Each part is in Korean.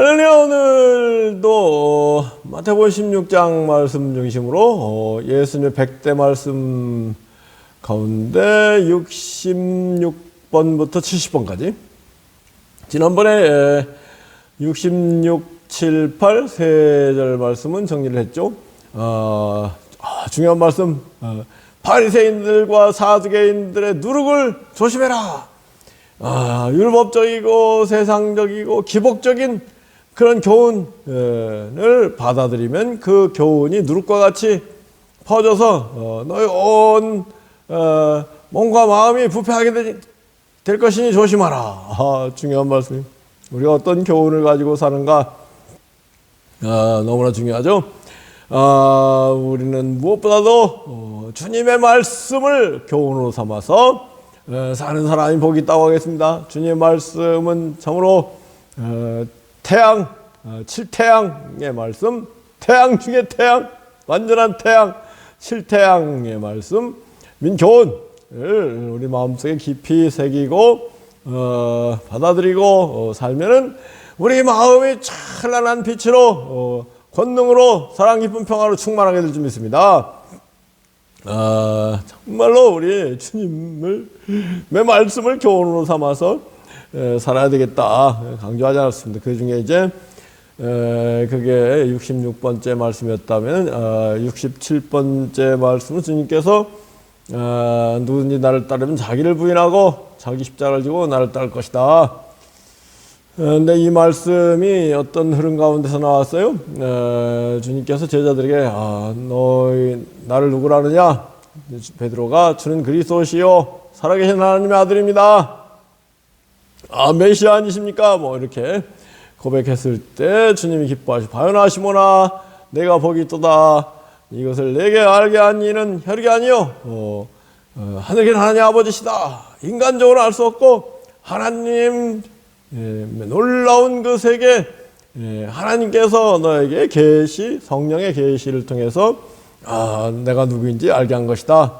오늘도 마태복음 16장 말씀 중심으로 예수님의 100대 말씀 가운데 66번부터 70번까지 지난번에 66, 7, 8 세 절 말씀은 정리를 했죠. 중요한 말씀, 바리새인들과 사두개인들의 누룩을 조심해라. 율법적이고 세상적이고 기복적인 그런 교훈을 받아들이면 그 교훈이 누룩과 같이 퍼져서 너희 온 몸과 마음이 부패하게 될 것이니 조심하라. 중요한 말씀. 우리가 어떤 교훈을 가지고 사는가 너무나 중요하죠. 우리는 무엇보다도 주님의 말씀을 교훈으로 삼아서 사는 사람이 복이 있다고 하겠습니다. 주님의 말씀은 참으로 태양, 칠태양의 말씀, 태양 중에 태양, 완전한 태양, 칠태양의 말씀, 민교훈을 우리 마음속에 깊이 새기고 받아들이고 살면은 우리 마음이 찬란한 빛으로 권능으로 사랑, 기쁨, 평화로 충만하게 될 줄 믿습니다. 정말로 우리 주님의 말씀을 교훈으로 삼아서 살아야 되겠다 강조하지 않았습니다. 그 중에 이제 그게 66번째 말씀이었다면 67번째 말씀은 주님께서 누구든지 나를 따르면 자기를 부인하고 자기 십자가를 지고 나를 따를 것이다. 근데 이 말씀이 어떤 흐름 가운데서 나왔어요? 주님께서 제자들에게 너희 나를 누구라 하느냐? 베드로가 주는 그리스도시요 살아계신 하나님의 아들입니다. 메시아 아니십니까? 이렇게 고백했을 때 주님이 기뻐하시고 바요나 내가 복이 있도다. 이것을 내게 알게 한 이는 혈육이 아니요 하늘에 계신 하나님 아버지시다. 인간적으로 알 수 없고 하나님 놀라운 그 세계 하나님께서 너에게 계시 성령의 계시를 통해서 내가 누구인지 알게 한 것이다.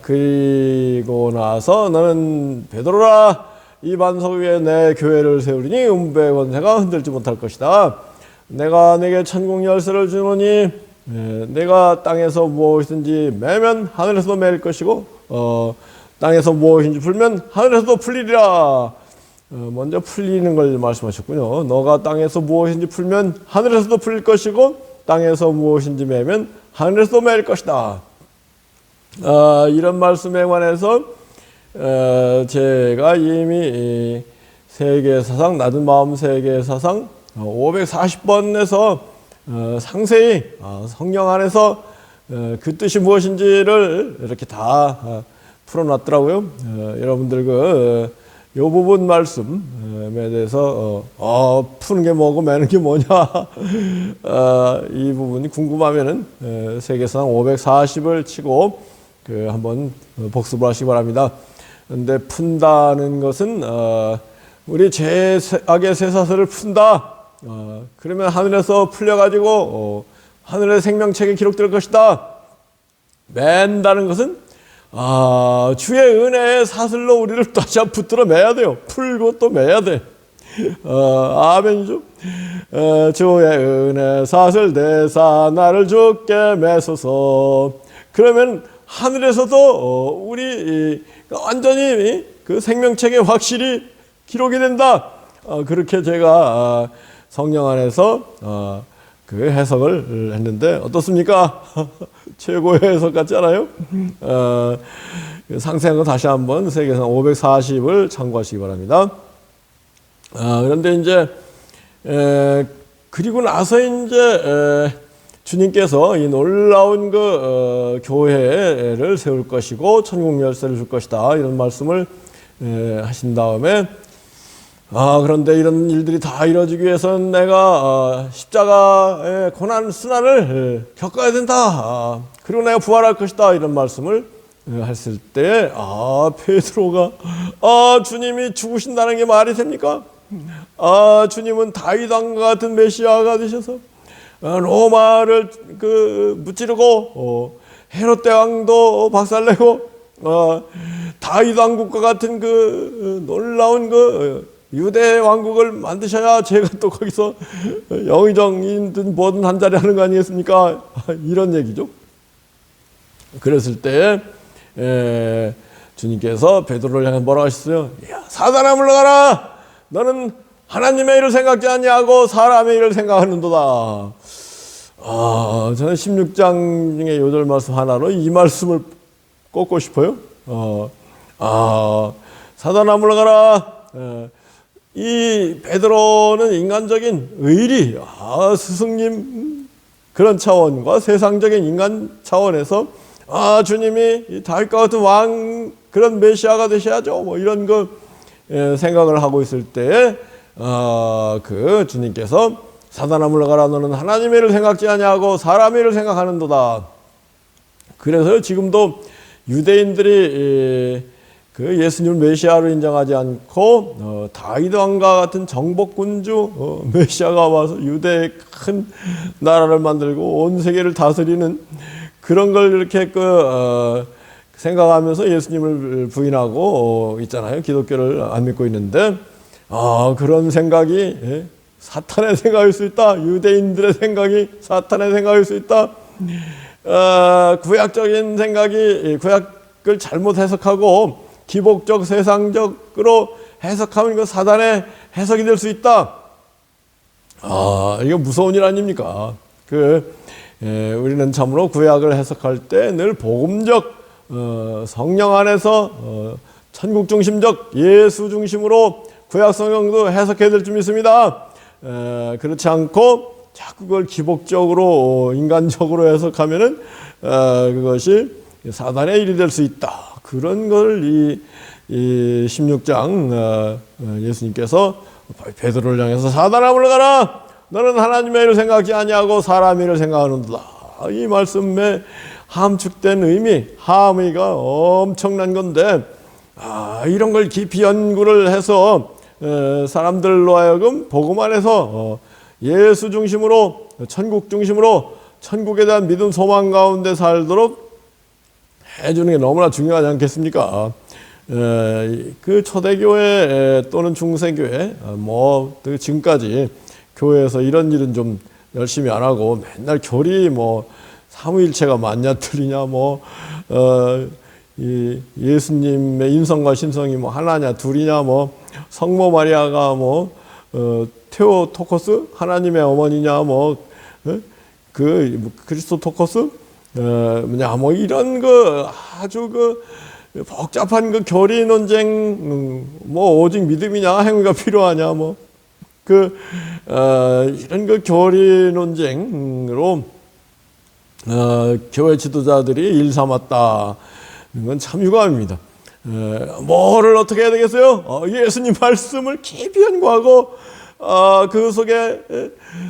그리고 나서 너는 베드로라 이 반석 위에 내 교회를 세우리니 음부의 권세가 흔들지 못할 것이다. 내가 내게 천국 열쇠를 주노니 내가 땅에서 무엇이든지 매면 하늘에서도 매일 것이고 땅에서 무엇인지 풀면 하늘에서도 풀리리라. 먼저 풀리는 걸 말씀하셨군요. 너가 땅에서 무엇인지 풀면 하늘에서도 풀릴 것이고 땅에서 무엇인지 매면 하늘에서도 매일 것이다. 이런 말씀에 관해서 제가 이미 세계사상 낮은 마음 세계사상 540번에서 상세히 성령 안에서 그 뜻이 무엇인지를 이렇게 다 풀어놨더라고요. 여러분들 이 부분 말씀에 대해서 푸는 게 뭐고 매는 게 뭐냐 이 부분이 궁금하면은 세계사상 540을 치고 한번 복습을 하시기 바랍니다. 근데 푼다는 것은 우리 죄악의 쇠사슬을 푼다. 그러면 하늘에서 풀려가지고 하늘의 생명책에 기록될 것이다. 맨다는 것은 주의 은혜의 사슬로 우리를 다시 한번 붙들어 매야 돼요. 풀고 또 매야 돼. 아멘이죠. 주의 은혜 사슬 대사 나를 주께 매소서. 그러면 하늘에서도 우리 완전히 그 생명책에 확실히 기록이 된다. 그렇게 제가 성령 안에서 그 해석을 했는데 어떻습니까? 최고의 해석 같지 않아요? 상세한 거 다시 한번 세계사상 540을 참고하시기 바랍니다. 그런데 이제 그리고 나서 이제 주님께서 이 놀라운 그 교회를 세울 것이고 천국 열쇠를 줄 것이다 이런 말씀을 하신 다음에 그런데 이런 일들이 다 이루어지기 위해서는 내가 십자가의 고난 순환을 겪어야 된다. 그리고 내가 부활할 것이다. 이런 말씀을 했을 때 베드로가 주님이 죽으신다는 게 말이 됩니까? 주님은 다윗 왕과 같은 메시아가 되셔서 로마를 무찌르고 헤롯 대왕도 박살내고 다윗 왕국과 같은 그 놀라운 그 유대 왕국을 만드셔야 제가 또 거기서 영의정이든 뭐든 한 자리 하는 거 아니겠습니까? 이런 얘기죠. 그랬을 때 주님께서 베드로를 향해 뭐라고 하셨어요? 야, 사단아 물러가라! 너는 하나님의 일을 생각지 아니하고 사람의 일을 생각하는도다. 저는 16장 중에 요절 말씀 하나로 이 말씀을 꼽고 싶어요. 사단아 물러가라. 이 베드로는 인간적인 의리, 스승님 그런 차원과 세상적인 인간 차원에서 주님이 다윗과 같은 왕 그런 메시아가 되셔야죠. 뭐 이런 거 생각을 하고 있을 때 그 주님께서 사단아 물러가라 너는 하나님의 일을 생각지 아니하고 사람의 일을 생각하는도다. 그래서 지금도 유대인들이 그 예수님을 메시아로 인정하지 않고 다윗 왕과 같은 정복군주 메시아가 와서 유대의 큰 나라를 만들고 온 세계를 다스리는 그런 걸 이렇게 생각하면서 예수님을 부인하고 있잖아요. 기독교를 안 믿고 있는데 그런 생각이 사탄의 생각일 수 있다. 유대인들의 생각이 사탄의 생각일 수 있다. 구약적인 생각이 구약을 잘못 해석하고 기복적 세상적으로 해석하면 이거 사단의 해석이 될 수 있다. 이거 무서운 일 아닙니까? 우리는 참으로 구약을 해석할 때 늘 복음적 성령 안에서 천국 중심적 예수 중심으로 구약 성경도 해석해야 될 줄 믿습니다. 그렇지 않고 자꾸 그걸 기복적으로 인간적으로 해석하면은 그것이 사단의 일이 될 수 있다. 그런 걸 이 16장 예수님께서 베드로를 향해서 사단아 물러가라. 너는 하나님의 일을 생각지 아니하고 사람의 일을 생각하는도다. 이 말씀에 함축된 의미, 함의가 엄청난 건데 이런 걸 깊이 연구를 해서 사람들로 하여금 복음 안에서 예수 중심으로 천국 중심으로 천국에 대한 믿음 소망 가운데 살도록 해주는 게 너무나 중요하지 않겠습니까? 그 초대교회 또는 중세교회 지금까지 교회에서 이런 일은 좀 열심히 안 하고 맨날 교리 삼위일체가 맞냐 틀리냐 예수님의 인성과 신성이 하나냐 둘이냐 성모 마리아가 테오토코스 하나님의 어머니냐 그리스토토코스 이런 거 아주 복잡한 교리 논쟁 오직 믿음이냐 행위가 필요하냐 이런 교리 논쟁으로 교회 지도자들이 일 삼았다. 이건 참 유감입니다. 뭐를 어떻게 해야 되겠어요? 예수님 말씀을 깊이 연구하고 그 속에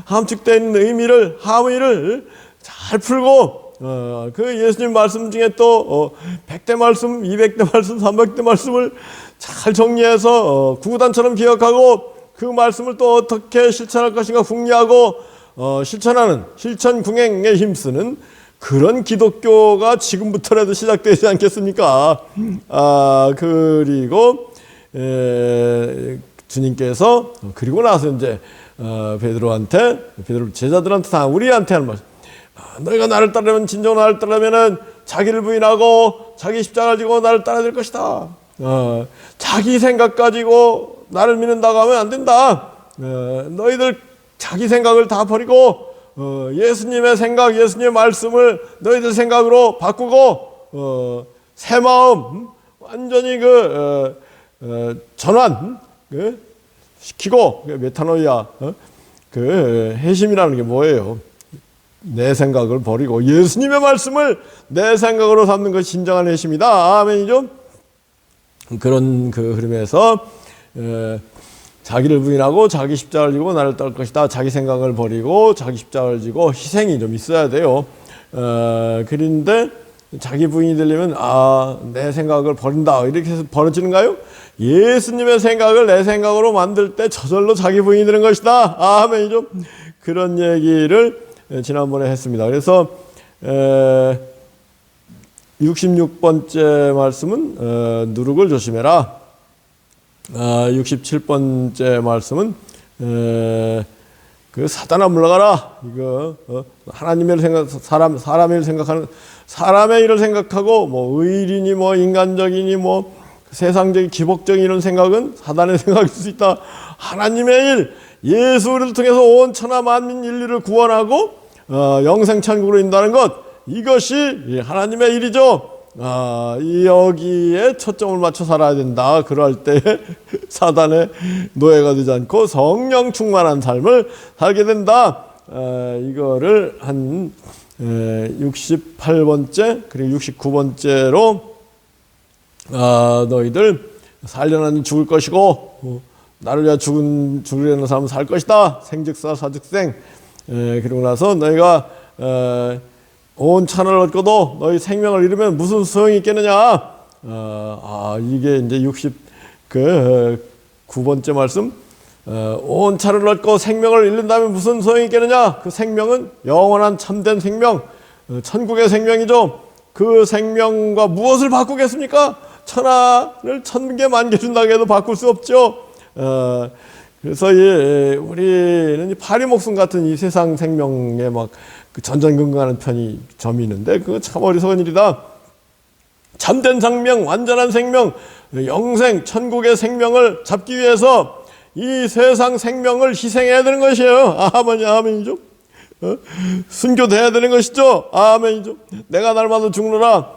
함축된 의미를 함의를 잘 풀고 그 예수님 말씀 중에 또 100대 말씀, 200대 말씀, 300대 말씀을 잘 정리해서 구구단처럼 기억하고 그 말씀을 또 어떻게 실천할 것인가 궁리하고 실천하는 실천 궁행에 힘쓰는 그런 기독교가 지금부터라도 시작되지 않겠습니까? 그리고 주님께서 그리고 나서 이제 베드로 제자들한테 다 우리한테 하는 말씀. 너희가 나를 따르면 진정 나를 따르면은 자기를 부인하고 자기 십자가를 지고 나를 따라야 될 것이다. 자기 생각 가지고 나를 믿는다고 하면 안 된다. 너희들 자기 생각을 다 버리고 예수님의 생각, 예수님의 말씀을 너희들 생각으로 바꾸고 새 마음 완전히 전환 시키고 메타노이아 회심이라는 게 뭐예요? 내 생각을 버리고 예수님의 말씀을 내 생각으로 삼는 것이 진정한 회심이다. 아멘이죠? 그런 흐름에서 자기를 부인하고 자기 십자가를 지고 나를 따를 것이다. 자기 생각을 버리고 자기 십자가를 지고 희생이 좀 있어야 돼요. 그런데 자기 부인이 되려면 내 생각을 버린다 이렇게 해서 벌어지는가요? 예수님의 생각을 내 생각으로 만들 때 저절로 자기 부인이 되는 것이다. 아멘이죠? 그런 얘기를 지난번에 했습니다. 그래서 66번째 말씀은 누룩을 조심해라. 67번째 말씀은 그 사단아 물러가라. 이거 하나님의 생각, 사람의 일 생각하는 사람의 일을 생각하고 뭐 의인이니 뭐 인간적이니 뭐 세상적인 기복적인 이런 생각은 사단의 생각일 수 있다. 하나님의 일, 예수를 통해서 온 천하 만민 인류를 구원하고 영생 천국으로 인도하는 것, 이것이 하나님의 일이죠. 여기에 초점을 맞춰 살아야 된다. 그럴 때 사단의 노예가 되지 않고 성령 충만한 삶을 살게 된다. 이거를 한 68번째 그리고 69번째로 너희들 살려나니 죽을 것이고 나를 위하여 죽으려는 사람은 살 것이다. 생즉사 사즉생. 그리고 나서 너희가 온 천하를 얻고도 너희 생명을 잃으면 무슨 소용이 있겠느냐. 이게 이제 69번째 말씀. 온 천하를 얻고 생명을 잃는다면 무슨 소용이 있겠느냐. 그 생명은 영원한 참된 생명, 천국의 생명이죠. 그 생명과 무엇을 바꾸겠습니까? 천하를 천개 만개 준다고 해도 바꿀 수 없죠. 그래서 우리는 파리 목숨 같은 이 세상 생명에 막 그 전전긍긍하는 점이 있는데 그거 참 어리석은 일이다. 참된 생명, 완전한 생명, 영생, 천국의 생명을 잡기 위해서 이 세상 생명을 희생해야 되는 것이에요. 아멘이죠. 순교돼야 되는 것이죠. 아멘이죠. 내가 날마다 죽노라.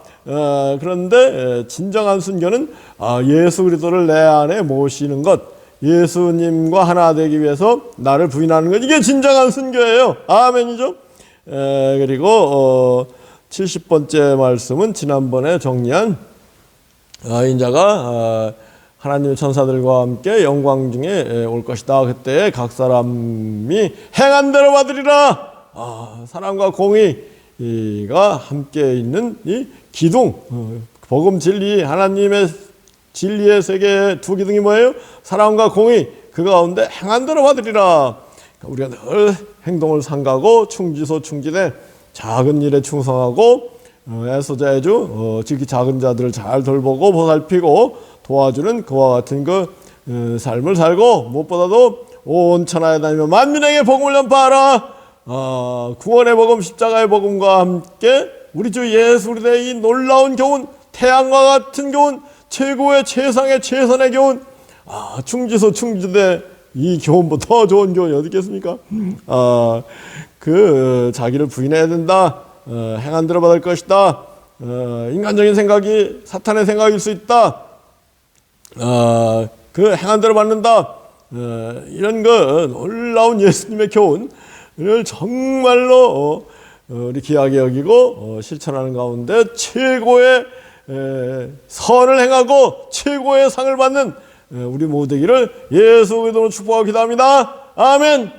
그런데 진정한 순교는 예수 그리스도를 내 안에 모시는 것, 예수님과 하나 되기 위해서 나를 부인하는 것, 이게 진정한 순교예요. 아멘이죠. 그리고 70번째 말씀은 지난번에 정리한 인자가 하나님의 천사들과 함께 영광 중에 올 것이다. 그때 각 사람이 행한 대로 받으리라. 사랑과 공의가 함께 있는 이 기둥, 복음 진리, 하나님의 진리의 세계의 두 기둥이 뭐예요? 사랑과 공의. 그 가운데 행한 대로 받으리라. 우리가 늘 행동을 삼가고 충지소 충지되 작은 일에 충성하고 애소자애주 지극히 작은 자들을 잘 돌보고 보살피고 도와주는 그와 같은 그 삶을 살고, 무엇보다도 온 천하에 다니며 만민에게 복음을 전파하라. 구원의 복음, 십자가의 복음과 함께 우리 주 예수 그리스도의 이 놀라운 교훈, 태양과 같은 교훈, 최고의 최상의 최선의 교훈, 충지소 충지대 이 교훈보다 더 좋은 교훈이 어디 있겠습니까? 자기를 부인해야 된다. 행한 대로 받을 것이다. 인간적인 생각이 사탄의 생각일 수 있다. 그 행한 대로 받는다. 이런 거 놀라운 예수님의 교훈을 정말로 우리 귀하게 여기고 실천하는 가운데 최고의 선을 행하고 최고의 상을 받는 우리 모두 되기를 예수 그리스도로 축복하고 기도합니다. 아멘.